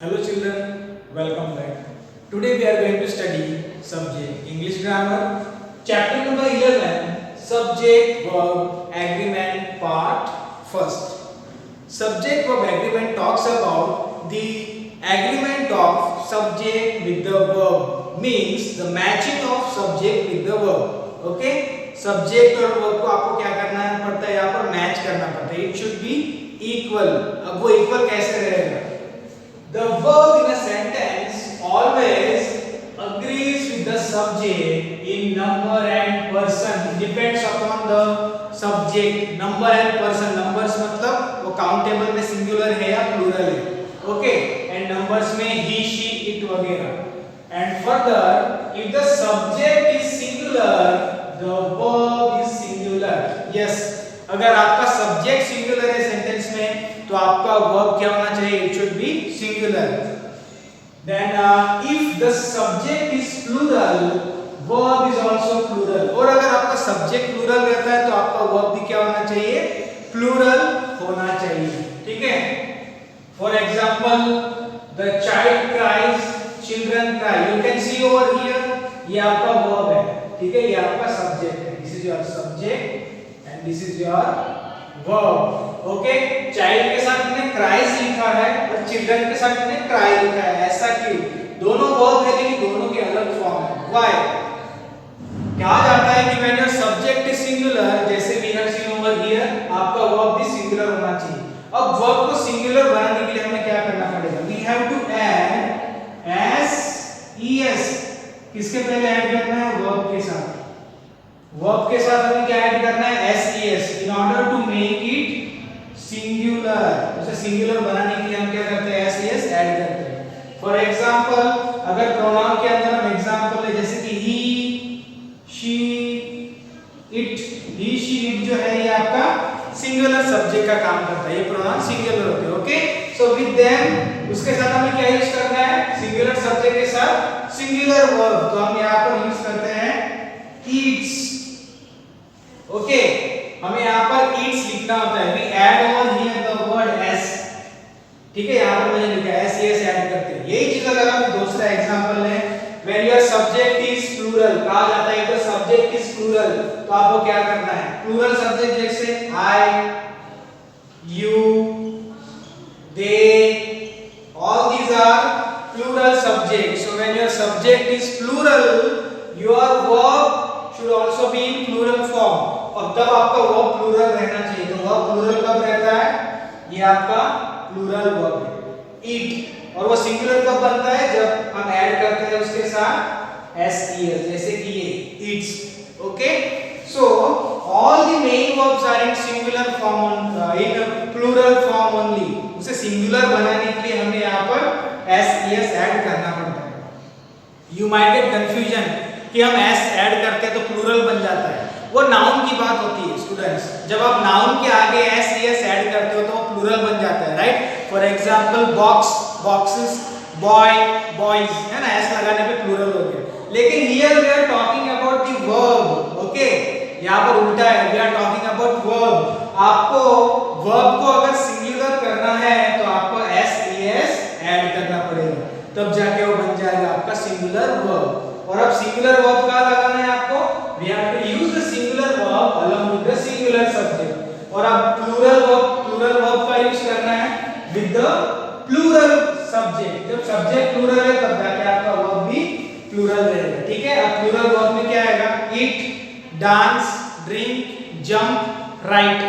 Hello children, welcome back. Today we are going to study subject English grammar, chapter number 11, subject verb agreement part first. Subject verb agreement talks about the agreement of subject with the verb, means the matching of subject with the verb. Okay? Subject और verb को आपको क्या करना पड़ता है, यहाँ पर match करना पड़ता है. It should B equal. अब वो इक्वल कैसे रहेगा? The verb in a sentence always agrees with the subject in number and person. It depends upon the subject. Number and person. Numbers मतलब वो countable में singular है या plural है. Okay? And numbers में he, she, it वगैरह. And further, if the subject is singular, the verb is singular. Yes. अगर आपका सब्जेक्ट सिंगुलर है सेंटेंस में तो आपका वर्ब क्या होना चाहिए? It should be singular. Then if the subject is plural, verb is also plural. और अगर आपका सब्जेक्ट प्लूरल रहता है तो आपका वर्ब भी क्या होना चाहिए? प्लूरल होना चाहिए. ठीक है? For example, the child cries, children cry. You can see over here, ये आपका वर्ब है. ठीक है? ये आपका सब्जेक्ट है. This is your subject and this is your verb. Okay? Child के साथ मैंने क्राइज लिखा है और चिल्ड्रन के साथ मैंने क्राई लिखा है. ऐसा क्यों? दोनों वर्ब है लेकिन दोनों के अलग फॉर्म है. Why? कहा जाता है कि when your subject is singular, जैसे we have seen over here, आपका verb भी singular होना चाहिए. अब verb को singular बनाने के लिए हमें क्या करना पड़ेगा? We have to add s, es. किसके पहले ऐड करना है? verb के साथ. वर्ब के साथ हमें क्या ऐड करना है? ses, in order to make it singular. उसे सिंगुलर बनाने के लिए हम क्या करते हैं? ses ऐड करते हैं. फॉर एग्जांपल, अगर प्रोनाउन के अंदर हम एग्जांपल ले, जैसे कि he, she, it. he, she, it जो है ये आपका सिंगुलर सब्जेक्ट का काम करता है. ये प्रोनाउन सिंगुलर होते हैं. ओके? सो विद देम उसके साथ हमें क्या यूज करना है? सिंगुलर सब्जेक्ट के साथ सिंगुलर वर्ब. तो हम यहां पर यूज करते हैं eats. ओके? हमें यहाँ पर eats लिखना होता है. We add over here the word s. ठीक है? यहाँ पर मैंने लिखा है ses ऐड करते हैं. यही चीज अगर हम दूसरा एग्जांपल लें, when your subject is plural, कहा जाता है कि subject is plural, तो आपको क्या करना है? plural subject जैसे I, you, they, all these are plural subjects. So when your subject is plural, your verb should also be in plural form. और तब आपका वर्ब प्लूरल रहना चाहिए. तो वर्ब प्लूरल कब रहता है? ये आपका प्लूरल वर्ब है, ईट. और वो सिंगुलर कब बनता है? जब हम ऐड करते हैं उसके साथ ses, जैसे कि ये eats. Okay? So all the main verbs are in singular form, in plural form only. उसे सिंगुलर बनाने के लिए हमें यहाँ पर ses ऐड करना पड़ता है. यू माइट गेट कंफ्यूजन कि हम s ऐड करते हैं तो प्लूरल बन जाता है. वो नाउन की बात होती है स्टूडेंट्स. जब आप नाउन के आगे ses ऐड करते हो तो वो प्लूरल बन जाता है. Right? For example, box, boxes, boy, boys, है ना? s लगाने पे प्लूरल हो गया. लेकिन here we are talking about the verb. Okay? यहाँ पर उल्टा है. We are talking about verb. आपको वर्ब को अगर सिंगुलर करना है तो आपको ses ऐड करना पड़ेगा, तब जाके वो बन जाएगा आपका सिंगुलर वर्ब. और अब सिंगुलर वर्ब का लगाना है आपको, we have to use the singular verb along with the singular subject. और अब प्लूरल वर्ब का यूज करना है with the plural subject. जब सब्जेक्ट प्लूरल है तब जाके आपका वर्ब भी प्लूरल रहेगा. ठीक है? अब प्लूरल वर्ब में क्या आएगा? eat, dance, drink, jump, write.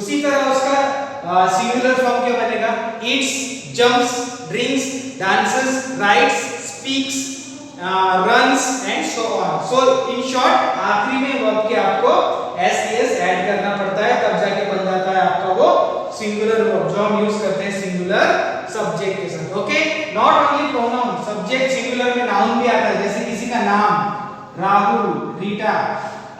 उसी तरह उसका सिंगुलर फॉर्म क्या बनेगा? eats, jumps, drinks, dances, writes, speaks, runs and so on. So in short, आखिरी में वर्ब के आपको ses ऐड करना पड़ता है, तब जाके बन जाता है आपका वो सिंगुलर वर्ब जो हम यूज करते हैं सिंगुलर सब्जेक्ट के साथ. Okay? Not only pronoun, subject singular में नाउन भी आता है. जैसे किसी का नाम Rahul, Rita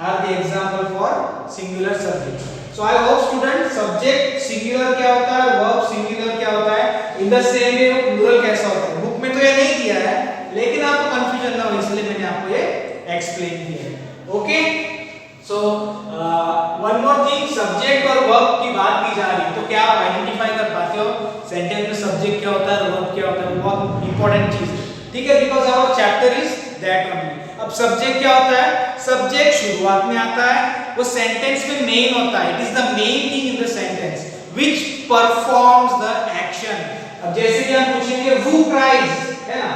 are the example for singular subject. So I hope student, subject singular क्या होता है, वर्ब सिंगुलर क्या होता है, in the same way plural कैसा होता है. बुक में तो ये नहीं दिया है, लेकिन आपको कंफ्यूजन ना हो इसलिए मैंने आपको ये एक्सप्लेन किया है. Okay? So one more thing, subject और वर्ब की बात की जा रही है तो क्या आप आइडेंटिफाई कर पाते हो सेंटेंस में सब्जेक्ट क्या होता है और वर्ब क्या होता है? बहुत इंपॉर्टेंट चीज है, ठीक है, because our chapter is that only. अब सब्जेक्ट क्या होता है? सब्जेक्ट शुरुआत में आता है, वो सेंटेंस में मेन होता है, it is the main thing in the sentence which performs the action. अब जैसे कि हम पूछेंगे who cries, है ना,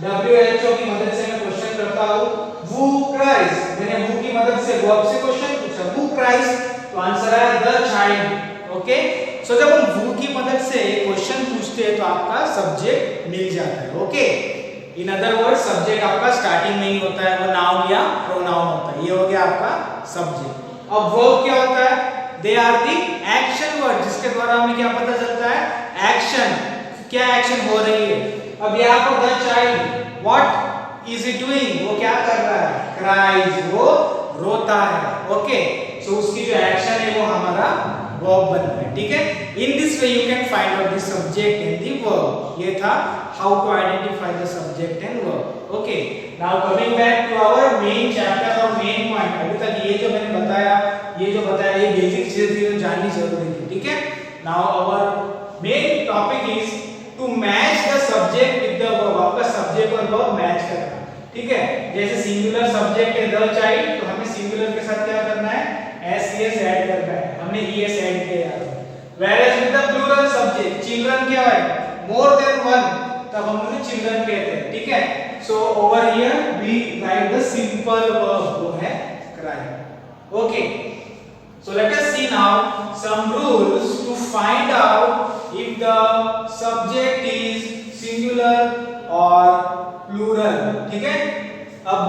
WHO की मदद से मैं क्वेश्चन करता हूं who cries, मैंने who की मदद से वर्ब से क्वेश्चन पूछा who cries, तो आंसर है the child। ओके, सो जब हम who की मदद से क्वेश्चन पूछते हैं तो आपका सब्जेक्ट मिल जाता है। Okay, in other word subject आपका स्टार्टिंग में ही होता है, वो नाउन या प्रोनाउन होता है, ये हो गया आपका सब्जेक्ट। अब वर्ब क्या होता है? They are the action word, जिसके द्वारा हमें क्या पता चलता है? एक्शन, क्या एक्शन हो रही है। अब यहाँ पर the child what is it doing, वो क्या कर रहा है? क्राइज, वो रोता है। ओके, सो उसकी जो एक्शन है वो हमारा वर्ब बन रहा है, ठीक है। In this way you can find out the subject and the verb. ये था how to identify the subject and verb. Okay, now coming back to our main chapter और मेन पॉइंट। अभी तक ये जो मैंने बताया, ये बेसिक चीजें थी जो जाननी जरूरी थी, ठीक है। Now our main topic is to match the subject with the verb. आपका सब्जेक्ट और वर्ब मैच करना, ठीक है। जैसे सिंगुलर सब्जेक्ट है द चाइल्ड, तो हमें सिंगुलर के साथ क्या करना है? एस ऐड करना है, हमने ईएस ऐड किया है। whereas with the plural subject children क्या है? more than one, तब हम उन्हें children कहते हैं, ठीक है। so over here we write the simple verb, वो है cry। okay, so let us see now some rules to find out if the subject is singular or plural, ठीक है। अब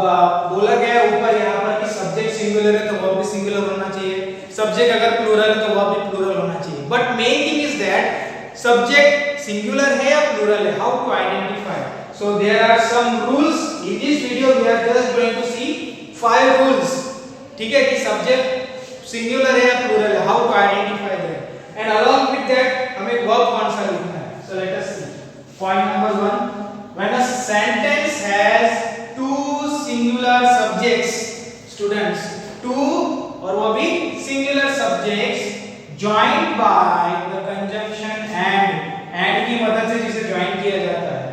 बोला गया है ऊपर यहाँ पर कि सब्जेक्ट सिंगुलर है तो वर्ब भी सिंगुलर होना चाहिए, सब्जेक्ट अगर प्लूरल है तो वर्ब भी प्लूरल होना चाहिए। But main thing is that subject singular है या प्लूरल है, how to identify. So there are some rules in this video, we are just going to see 5 rules, ठीक है, कि सब्जेक्ट सिंगुलर है या प्लूरल है, how to identify that. And along with that हमें वर्ब कौन सा लिखना है। So let us see point number 1, when a sentence has two singular subjects, students, two और वो भी singular subjects joined by the conjunction and की मदद से जिसे join किया जाता है।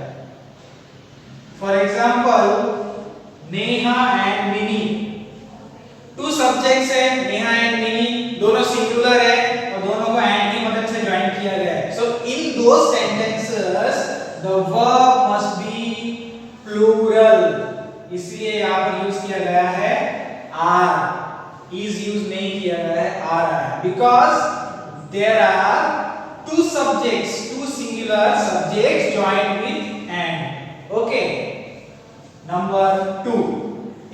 For example, Neha and mini, two subjects है नेहा and मिनी, दोनों singular है और दोनों को and की मदद से join किया गया है। So in those sentences the verb must be plural, इसलिए यहाँ पर यूज किया गया है आर, इज यूज नहीं किया गया है, आर आया, because there are two subjects, two singular subjects joined with and. Okay, number 2,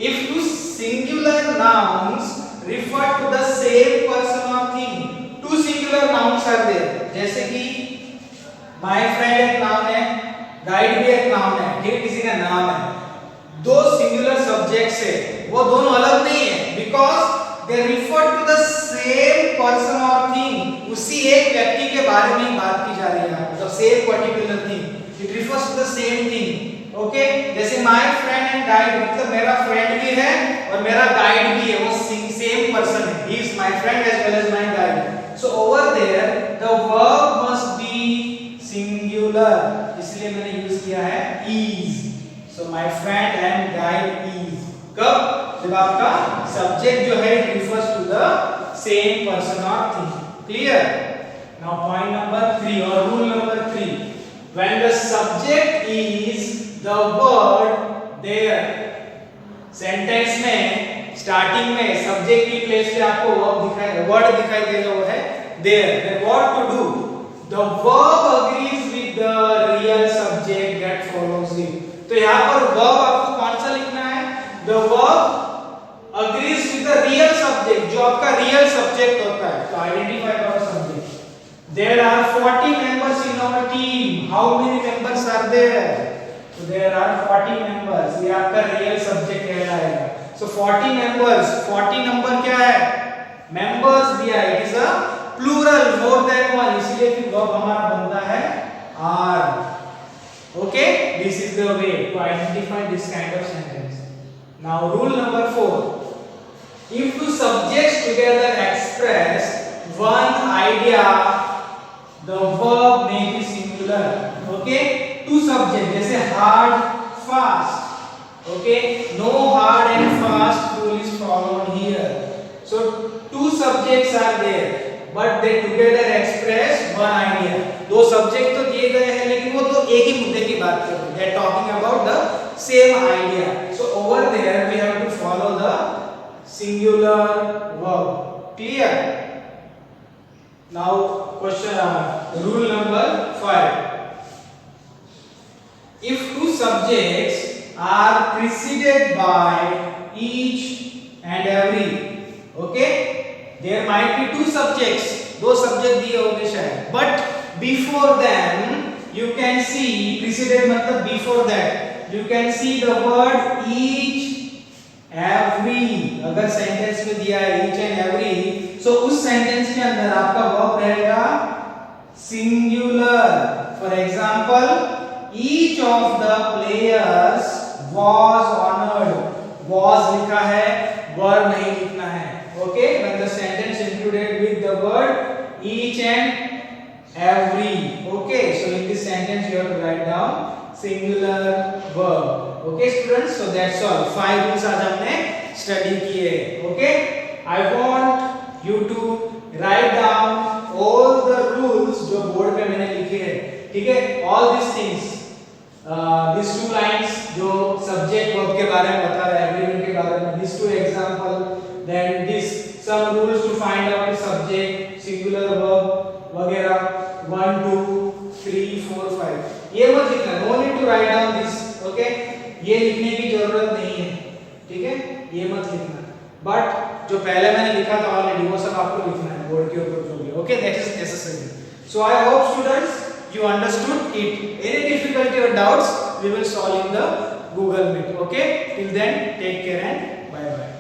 if two singular nouns refer to the same person और thing, two singular nouns are there, जैसे कि my friend एक noun है, guide भी एक noun है, ठीक, किसी का नाम है, दो सिंगुलर सब्जेक्ट्स है, वो दोनों अलग नहीं है, because they refer to the same person और थिंग, उसी एक व्यक्ति के बारे में बात की जा रही है, मतलब same particular thing, it refers to the same thing. Okay, जैसे माय फ्रेंड एंड गाइड, मतलब मेरा फ्रेंड भी है और मेरा गाइड भी है, वो सेम पर्सन है, he is my friend as well as my guide. So over there the verb must be singular, इसलिए मैंने यूज किया है is. So my friend and guide is, कब? जब आपका सब्जेक्ट जो है refers to the same person or thing। Clear? Now point number 3 or rule number 3, when the subject is the word there, sentence में starting में subject की place पे आपको वर्ड दिखाई देगा, वो है there। Then what to do? The verb agrees with the real subject that follows it। तो यहाँ पर verb आपको कौन सा लिखना है? The verb agrees with the real subject, जो आपका real subject होता है। तो identify our subject। There are 40 members in our team. How many members are there? So there are 40 members. ये आपका real subject कहलाएगा। So 40 members, 40 number क्या है? Members दिया है। It is a plural, more than one, इसलिए कि verb हमारा बनता है are। Okay, this is the way to identify this kind of sentence. Now rule number 4, if two subjects together express one idea, the verb may be singular। Okay, two subject जैसे hard fast, okay, no hard and fast rule is followed here. So two subjects are there but they together express one idea. दो subject तो दिए गए हैं लेकिन वो तो एक ही मुद्दे की बात कर रहे हैं. They are talking about the same idea. So over there we have to follow the singular verb. Clear? Now question rule number 5. If two subjects are preceded by each and every, okay, there might be two subjects, दो subject दिए होंगे शायद, but before them you can see, preceded मतलब before that you can see the word each every. अगर sentence में दिया है each and every, so उस सेंटेंस के अंदर आपका वर्ब रहेगा singular. For example, each of the players was honored. was लिखा है, were नहीं लिखना है. Okay, when the sentence included with the word each and every. Okay, so in this sentence you have to write down singular verb. Okay students, so that's all. 5 rules आज हमने study किए. Okay, I want you to write down all the rules जो board पे मैंने लिखे हैं. ठीक है, all these things, these 2 lines जो सब्जेक्ट वर्ब के बारे में बता रहा है, एग्रीमेंट के बारे में, these 2 example, then this some rules to find out the subject, singular verb वगैरह 1 2 3 4 5. ये मत लिखना, no need to write down this. Okay, ये लिखने की जरूरत नहीं है. ठीक है, ये मत लिखना, बट जो पहले मैंने लिखा था ऑलरेडी वो सब आपको लिखना है बोर्ड के ऊपर जो भी. Okay, that is necessary. So I hope students you understood it. Any difficulty or doubts we will solve in the Google Meet. Okay, till then take care and bye bye.